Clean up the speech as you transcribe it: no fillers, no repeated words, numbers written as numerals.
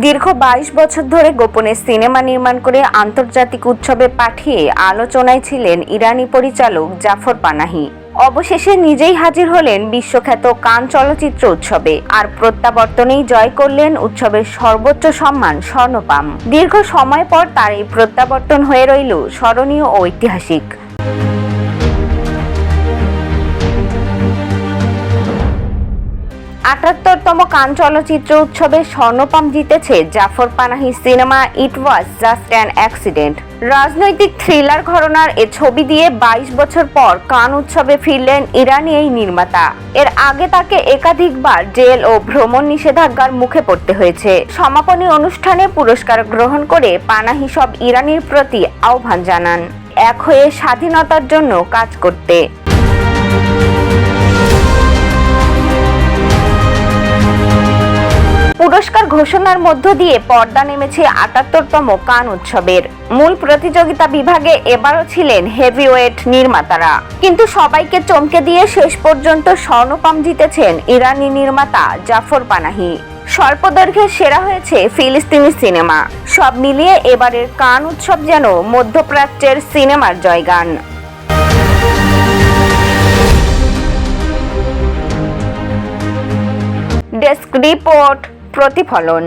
দীর্ঘ ২২ বছর ধরে গোপনে সিনেমা নির্মাণ করে আন্তর্জাতিক উৎসবে পাঠিয়ে আলোচনায় ছিলেন ইরানি পরিচালক জাফর পানাহি। অবশেষে নিজেই হাজির হলেন বিশ্বখ্যাত কান চলচ্চিত্র উৎসবে, আর প্রত্যাবর্তনেই জয় করলেন উৎসবের সর্বোচ্চ সম্মান স্বর্ণপাম। দীর্ঘ সময় পর তার এই প্রত্যাবর্তন হয়ে রইল স্মরণীয় ও ঐতিহাসিক। ৭৮তম কান চলচ্চিত্র উৎসবে স্বর্ণপাম জিতেছে জাফর পানাহির cinema it was just an accident. রাজনৈতিক থ্রিলার ঘরানার এ ছবি দিয়ে ২২ বছর পর কান উৎসবে ফিরলেন ইরানি এই নির্মাতা। এর আগে তাকে একাধিকবার জেল ও ভ্রমণ নিষেধাজ্ঞার মুখে পড়তে হয়েছে। সমাপনী অনুষ্ঠানে পুরস্কার গ্রহণ করে পানাহি সব ইরানির প্রতি আহ্বান জানান এক হয়ে স্বাধীনতার জন্য কাজ করতে। পুরস্কার ঘোষণার মধ্য দিয়ে পর্দা নেমেছে ৭৮তম কান উৎসবের। মূল প্রতিযোগিতা বিভাগে এবারও ছিলেন হেভিওয়েট নির্মাতারা, কিন্তু সবাইকে চমকে দিয়ে শেষ পর্যন্ত স্বর্ণপাম জিতেছেন ইরানি নির্মাতা জাফর পানাহি। স্বল্পদৈর্ঘ্যের সেরা হয়েছে ফিলিস্তিনি সিনেমা। সব মিলিয়ে এবারের কান উৎসব যেন মধ্যপ্রাচ্যের সিনেমার জয়গান। ডেস্ক রিপোর্ট, প্রতিফলন।